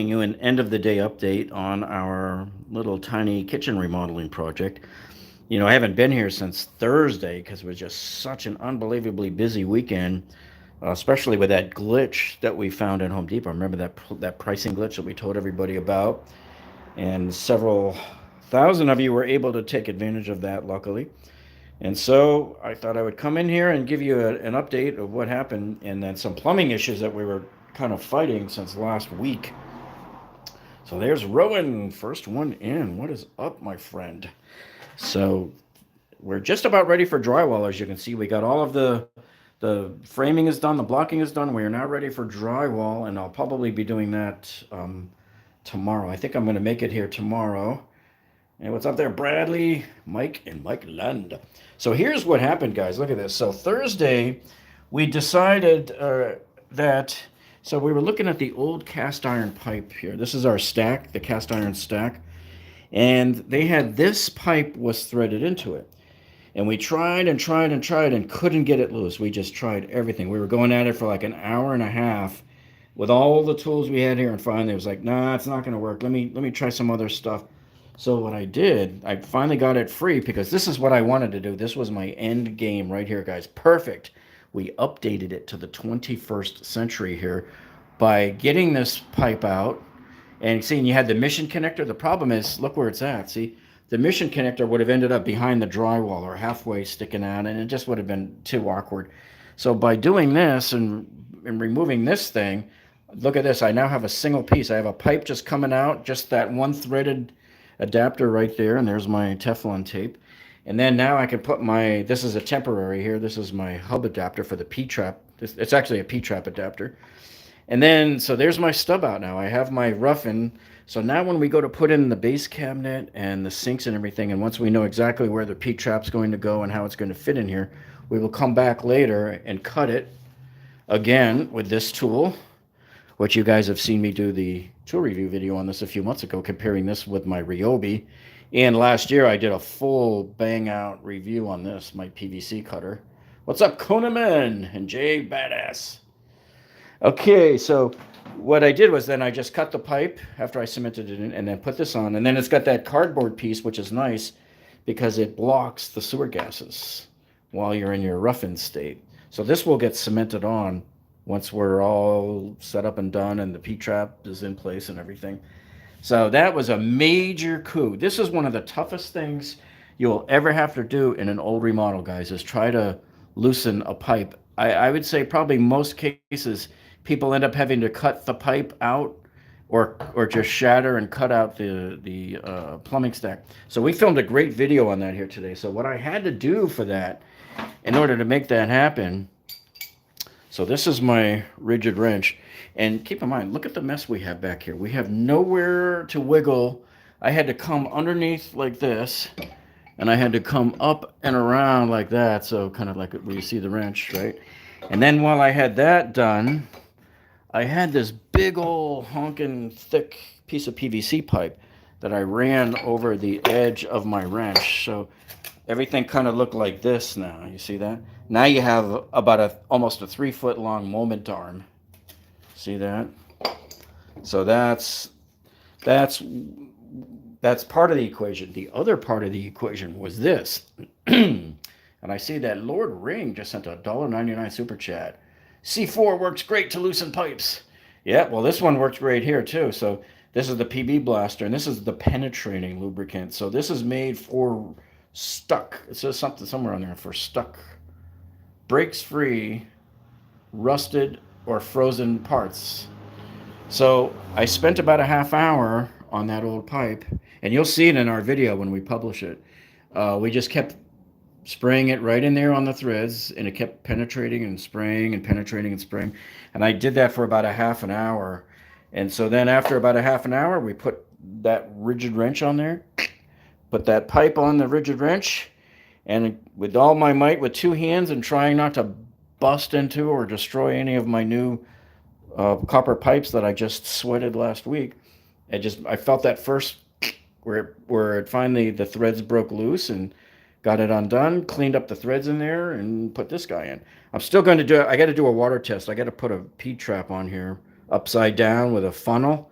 You an end of the day update on our little tiny kitchen remodeling project. I haven't been here since Thursday because it was just such an unbelievably busy weekend, especially with that glitch that we found at Home Depot. Remember that pricing glitch that we told everybody about, and several thousand of you were able to take advantage of that, luckily. And so I thought I would come in here and give you an update of what happened, and then some plumbing issues that we were kind of fighting since last week. So there's Rowan, first one in. What is up, my friend? So we're just about ready for drywall. As you can see, we got all of the framing is done, the blocking is done. We are now ready for drywall, and I'll probably be doing that tomorrow. I think I'm going to make it here tomorrow. And what's up there, Bradley, Mike, and Mike Lund. So here's what happened, guys. Look at this. So Thursday, we decided that. So we were looking at the old cast iron pipe here. This is our stack, the cast iron stack. And they had this pipe was threaded into it. And we tried and tried and tried and couldn't get it loose. We just tried everything. We were going at it for like an hour and a half with all the tools we had here. And finally, it was like, nah, it's not going to work. Let me try some other stuff. So what I did, I finally got it free because this is what I wanted to do. This was my end game right here, guys. Perfect. We updated it to the 21st century here by getting this pipe out and seeing you had the mission connector. The problem is, look where it's at. See, the mission connector would have ended up behind the drywall or halfway sticking out, and it just would have been too awkward. So by doing this and removing this thing, look at this. I now have a single piece. I have a pipe just coming out, just that one threaded adapter right there, and there's my Teflon tape. And then now I can put my, this is a temporary here, this is my hub adapter for the P-trap. It's actually a P-trap adapter. And then, so there's my stub out now. I have my roughen. So now when we go to put in the base cabinet and the sinks and everything, and once we know exactly where the P-trap's going to go and how it's going to fit in here, we will come back later and cut it again with this tool, which you guys have seen me do the tool review video on this a few months ago, comparing this with my Ryobi. And last year I did a full bang out review on this, my PVC cutter. What's up, Konaman and Jay Badass? Okay, so what I did was then I just cut the pipe after I cemented it in and then put this on. And then it's got that cardboard piece, which is nice because it blocks the sewer gases while you're in your roughened state. So this will get cemented on once we're all set up and done and the P-trap is in place and everything. So that was a major coup. This is one of the toughest things you'll ever have to do in an old remodel, guys, is try to loosen a pipe. I would say probably most cases people end up having to cut the pipe out or just shatter and cut out the plumbing stack. So we filmed a great video on that here today. So what I had to do for that, in order to make that happen, so this is my rigid wrench. And keep in mind, look at the mess we have back here. We have nowhere to wiggle. I had to come underneath like this, and I had to come up and around like that. So kind of like where you see the wrench, right? And then while I had that done, I had this big old honking thick piece of PVC pipe that I ran over the edge of my wrench. So everything kind of looked like this now. You see that? Now you have about almost a 3 foot long moment arm. See that? So that's part of the equation. The other part of the equation was this. And I see that Lord Ring just sent a $1.99 super chat. C4 works great to loosen pipes. Yeah, well, this one works great here too. So this is the PB Blaster, and this is the penetrating lubricant. So this is made for stuck. It says something somewhere on there for stuck, breaks free, rusted, or frozen parts. So I spent about a half hour on that old pipe, and you'll see it in our video when we publish it. We just kept spraying it right in there on the threads, and it kept penetrating and spraying and penetrating and spraying. And I did that for about a half an hour. And so then after about a half an hour, we put that rigid wrench on there, put that pipe on the rigid wrench, and with all my might, with two hands and trying not to bust into or destroy any of my new copper pipes that I just sweated last week, I felt that first where it finally, the threads broke loose, and got it undone, cleaned up the threads in there, and put this guy in. I'm still going to I got to do a water test. I got to put a P-trap on here upside down with a funnel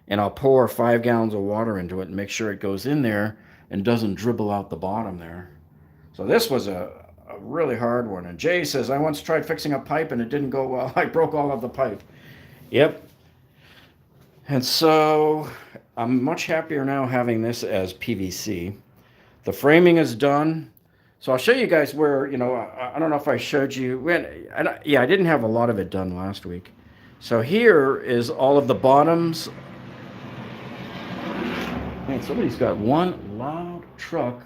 and I'll pour 5 gallons of water into it and make sure it goes in there and doesn't dribble out the bottom there. So this was a really hard one. And Jay says, I once tried fixing a pipe and it didn't go well. I broke all of the pipe. Yep. And so I'm much happier now having this as PVC. The framing is done. So I'll show you guys where, I don't know if I showed you. Yeah, I didn't have a lot of it done last week. So here is all of the bottoms. Man, somebody's got one loud truck.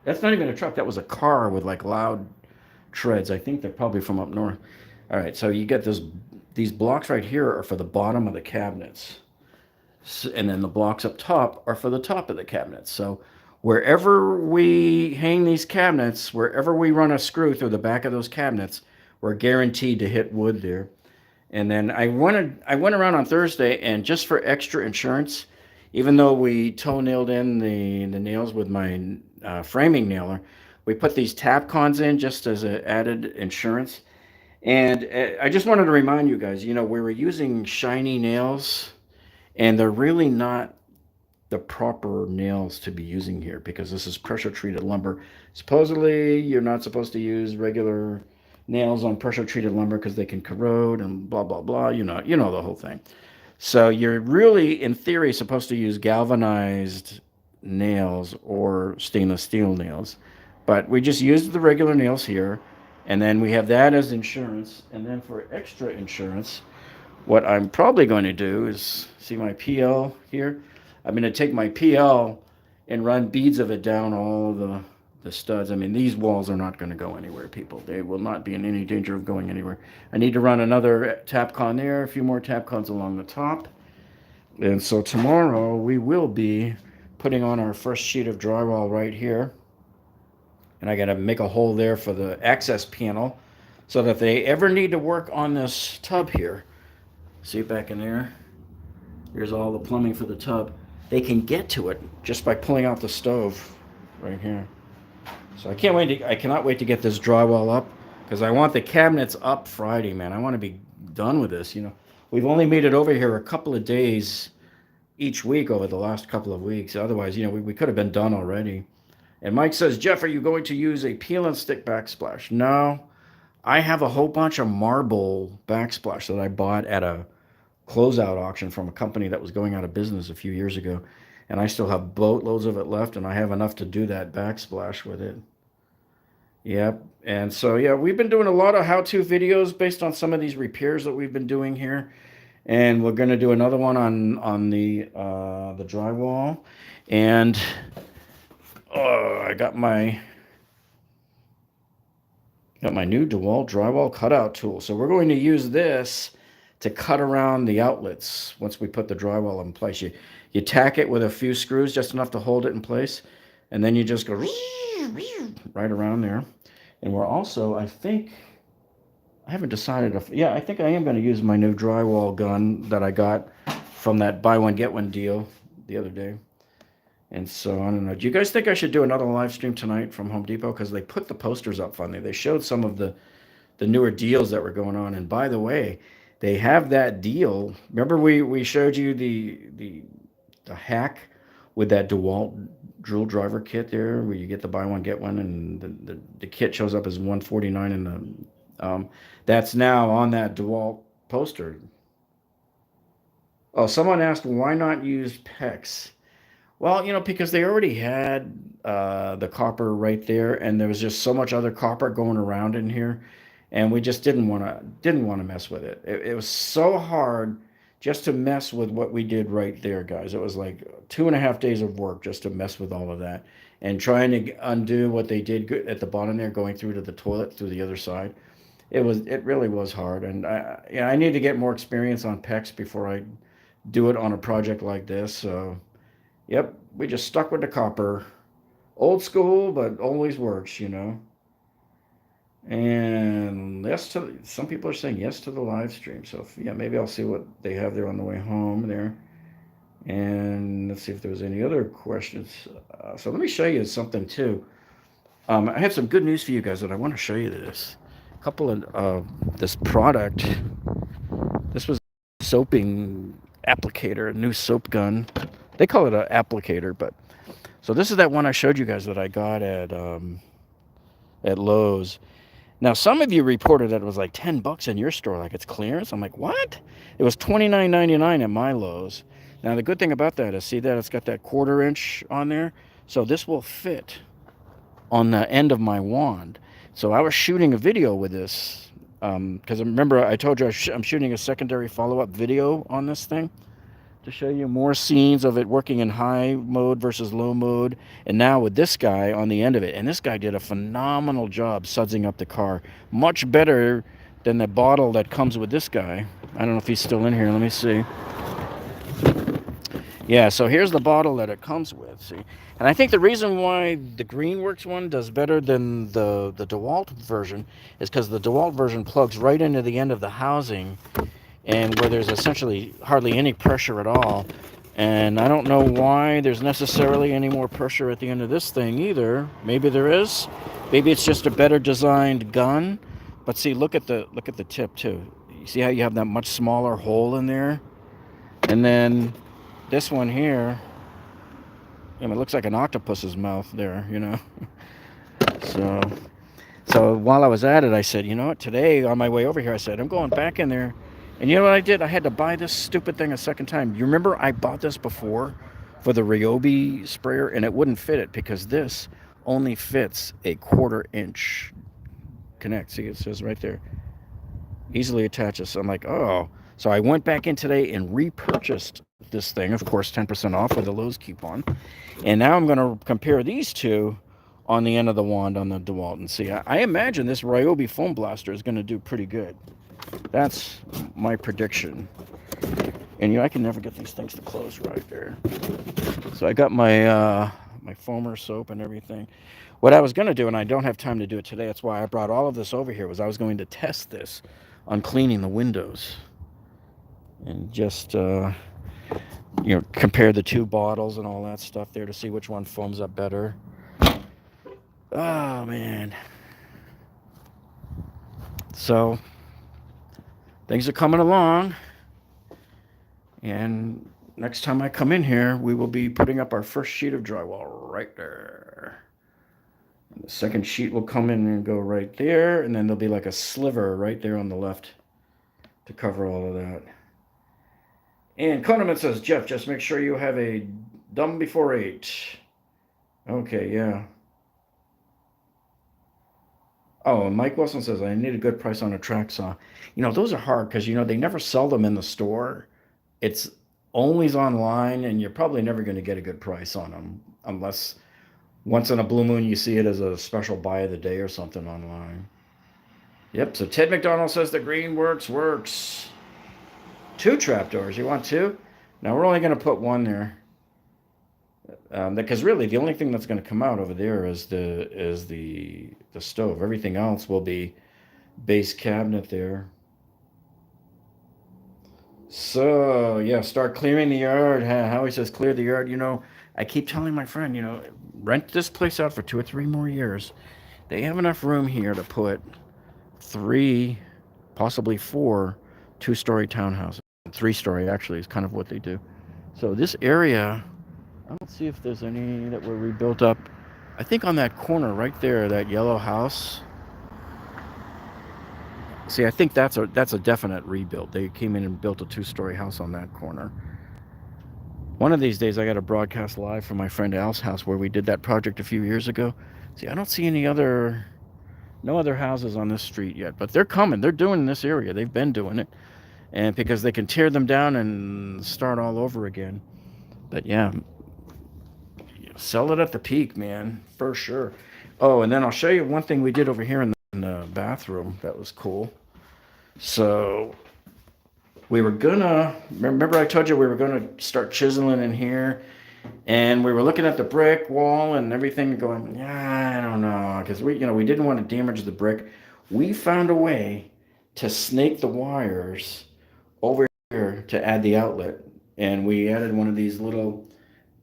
That's not even a truck. That was a car with like loud treads. I think they're probably from up north. All right, so you get these blocks right here are for the bottom of the cabinets. And then the blocks up top are for the top of the cabinets. So wherever we hang these cabinets, wherever we run a screw through the back of those cabinets, we're guaranteed to hit wood there. And then I went around on Thursday, and just for extra insurance, even though we toe-nailed in the nails with my framing nailer, we put these Tapcons in just as an added insurance. And I just wanted to remind you guys, we were using shiny nails, and they're really not the proper nails to be using here because this is pressure treated lumber. Supposedly, you're not supposed to use regular nails on pressure treated lumber because they can corrode and blah blah blah. You know the whole thing. So you're really, in theory, supposed to use galvanized nails or stainless steel nails, but we just used the regular nails here, and then we have that as insurance. And then for extra insurance, what I'm probably going to do is, see my PL here? I'm going to take my PL and run beads of it down all the studs. I mean, these walls are not going to go anywhere, people. They will not be in any danger of going anywhere. I need to run another Tapcon there, a few more Tapcons along the top. And so tomorrow we will be putting on our first sheet of drywall right here. And I got to make a hole there for the access panel so that if they ever need to work on this tub here, see it back in there? Here's all the plumbing for the tub. They can get to it just by pulling out the stove right here. So I cannot wait to get this drywall up because I want the cabinets up Friday, man. I want to be done with this. We've only made it over here a couple of days each week over the last couple of weeks. Otherwise, we could have been done already. And Mike says, Jeff, are you going to use a peel and stick backsplash? No, I have a whole bunch of marble backsplash that I bought at a closeout auction from a company that was going out of business a few years ago. And I still have boatloads of it left, and I have enough to do that backsplash with it. Yep. And so, yeah, we've been doing a lot of how-to videos based on some of these repairs that we've been doing here. And we're going to do another one on the drywall. And I got my new DeWalt drywall cutout tool. So we're going to use this to cut around the outlets once we put the drywall in place. You tack it with a few screws, just enough to hold it in place, and then you just go right around there. And we're also, I haven't decided if, yeah, I think I am going to use my new drywall gun that I got from that buy one get one deal the other day. And so, I don't know. Do you guys think I should do another live stream tonight from Home Depot? Because they put the posters up funny. They showed some of the newer deals that were going on. And by the way, they have that deal. Remember we showed you the hack with that DeWalt drill driver kit there, where you get the buy one get one, and the kit shows up as $149, and that's now on that DeWalt poster. Oh, someone asked why not use PEX. Well, because they already had the copper right there, and there was just so much other copper going around in here, and we just didn't want to mess with it. It was so hard just to mess with what we did right there, guys. It was like 2.5 days of work just to mess with all of that and trying to undo what they did at the bottom there, going through to the toilet through the other side. It really was hard, and I need to get more experience on PEX before I do it on a project like this. So, yep, we just stuck with the copper. Old school, but always works, And some people are saying yes to the live stream. So, yeah, maybe I'll see what they have there on the way home there. And let's see if there was any other questions. So let me show you something, too. I have some good news for you guys that I want to show you this. A couple of this product. This was soaping applicator, a new soap gun. They call it an applicator, but so this is that one I showed you guys that I got at Lowe's. Now, some of you reported that it was like $10 in your store, like it's clearance. I'm like, what? It was $29.99 at my Lowe's. Now, the good thing about that is, see that it's got that 1/4 inch on there? So this will fit on the end of my wand. So I was shooting a video with this, because remember I told you I'm shooting a secondary follow-up video on this thing to show you more scenes of it working in high mode versus low mode, and now with this guy on the end of it. And this guy did a phenomenal job sudsing up the car, much better than the bottle that comes with this guy. I don't know if he's still in here. Let me see. Yeah, so here's the bottle that it comes with, see. And I think the reason why the Greenworks one does better than the DeWalt version is because the DeWalt version plugs right into the end of the housing, and where there's essentially hardly any pressure at all. And I don't know why there's necessarily any more pressure at the end of this thing either. Maybe there is. Maybe it's just a better designed gun. But see, look at the tip too. You see how you have that much smaller hole in there? And then this one here, it looks like an octopus's mouth there, you know. So while I was at it, I said, you know what, today on my way over here, I said, I'm going back in there. And you know what I did? I had to buy this stupid thing a second time. You remember I bought this before for the Ryobi sprayer, and it wouldn't fit it because this only fits a 1/4 inch connect. See, it says right there. Easily attaches. So I'm like, oh. So I went back in today and repurchased this thing, of course, 10% off with the Lowe's coupon. And now I'm going to compare these two on the end of the wand on the DeWalt and see. I imagine this Ryobi foam blaster is going to do pretty good. That's my prediction. And you know, I can never get these things to close right there. So I got my my foamer soap and everything. What I was going to do, and I don't have time to do it today, that's why I brought all of this over here, was I was going to test this on cleaning the windows. And just, compare the two bottles and all that stuff there to see which one foams up better. Oh, man. So things are coming along, and next time I come in here, we will be putting up our first sheet of drywall right there. And the second sheet will come in and go right there, and then there'll be like a sliver right there on the left to cover all of that. And Koneman says, Jeff, just make sure you have a dumb before 8. Okay, yeah. Oh, and Mike Wilson says, I need a good price on a track saw. You know, those are hard because, they never sell them in the store. It's always online, and you're probably never going to get a good price on them unless once in a blue moon you see it as a special buy of the day or something online. Yep, so Ted McDonald says the Greenworks works. 2 trapdoors. You want 2? Now we're only going to put 1 there. Because really the only thing that's going to come out over there is the stove. Everything else will be base cabinet there. So yeah, start clearing the yard. Howie says clear the yard. I keep telling my friend, rent this place out for 2 or 3 more years. They have enough room here to put 3, possibly 4 2-story townhouses. 3-story actually is kind of what they do. So this area, I don't see if there's any that were rebuilt up. I think on that corner right there, that yellow house. See, I think that's a definite rebuild. They came in and built a 2-story house on that corner. One of these days, I got to broadcast live from my friend Al's house where we did that project a few years ago. See, I don't see no other houses on this street yet, but they're coming. They're doing this area. They've been doing it. And because they can tear them down and start all over again. But yeah, sell it at the peak, man, for sure. Oh, and then I'll show you one thing we did over here in the bathroom that was cool. So we were gonna, remember I told you we were gonna start chiseling in here, and we were looking at the brick wall and everything going, yeah, I don't know, because we didn't want to damage the brick. We found a way to snake the wires over here to add the outlet, and we added one of these little,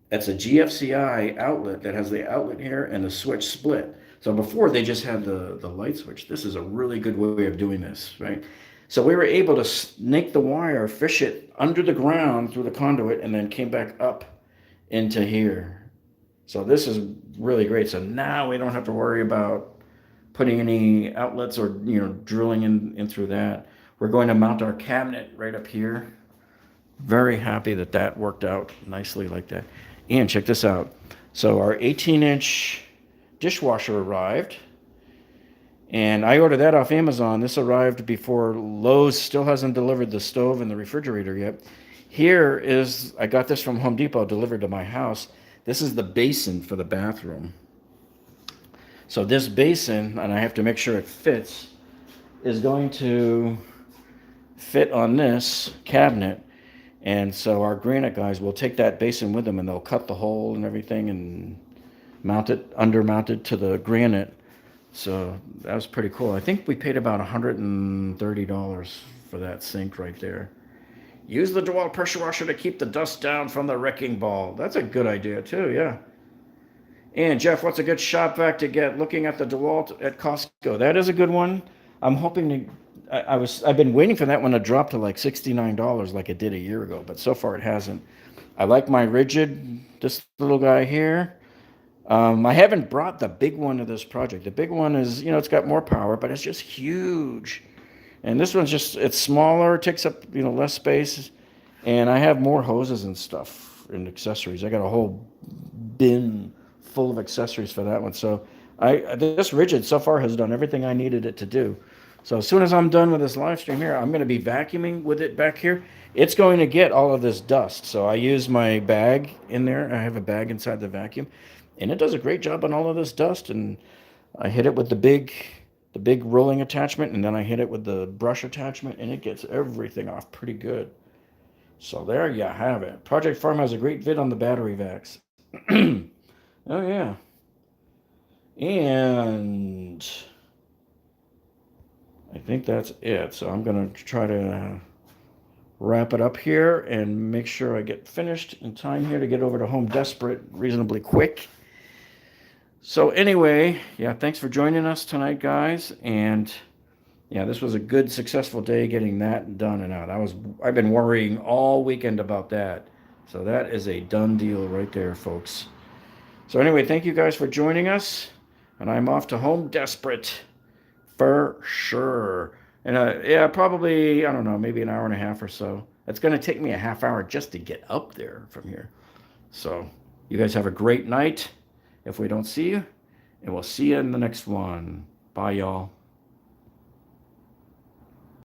that's a GFCI outlet that has the outlet here and the switch split. So before they just had the light switch. This is a really good way of doing this, right? So we were able to snake the wire, fish it under the ground through the conduit, and then came back up into here. So this is really great. So now we don't have to worry about putting any outlets or drilling in through that. We're going to mount our cabinet right up here. Very happy that that worked out nicely like that. And check this out. So our 18-inch dishwasher arrived. And I ordered that off Amazon. This arrived before Lowe's still hasn't delivered the stove and the refrigerator yet. Here is, I got this from Home Depot delivered to my house. This is the basin for the bathroom. So this basin, and I have to make sure it fits, is going to fit on this cabinet. And so our granite guys will take that basin with them and they'll cut the hole and everything and mount it, undermounted to the granite. So that was pretty cool. I think we paid about $130 for that sink right there. Use the Drywall pressure washer to keep the dust down from the wrecking ball. That's a good idea too, yeah. And Jeff, what's a good shop vac to get? Looking at the Drywall at Costco. That is a good one. I'm hoping to. I've been waiting for that one to drop to like $69 like it did a year ago, but so far it hasn't. I like my rigid, this little guy here. I haven't brought the big one to this project. The big one is, it's got more power, but it's just huge. And this one's just, it's smaller, takes up, less space. And I have more hoses and stuff and accessories. I got a whole bin full of accessories for that one. So this rigid so far has done everything I needed it to do. So as soon as I'm done with this live stream here, I'm going to be vacuuming with it back here. It's going to get all of this dust. So I use my bag in there. I have a bag inside the vacuum. And it does a great job on all of this dust. And I hit it with the big rolling attachment, and then I hit it with the brush attachment, and it gets everything off pretty good. So there you have it. Project Farm has a great vid on the battery vacs. Oh yeah. And I think that's it. So I'm going to try to wrap it up here and make sure I get finished in time here to get over to Home Desperate reasonably quick. So anyway, yeah, thanks for joining us tonight, guys. And yeah, this was a good, successful day getting that done and out. I've been worrying all weekend about that. So that is a done deal right there, folks. So anyway, thank you guys for joining us. And I'm off to Home Desperate for sure. And yeah, probably, I don't know, maybe an hour and a half or so. It's going to take me a half hour just to get up there from here. So you guys have a great night if we don't see you. And we'll see you in the next one. Bye, y'all.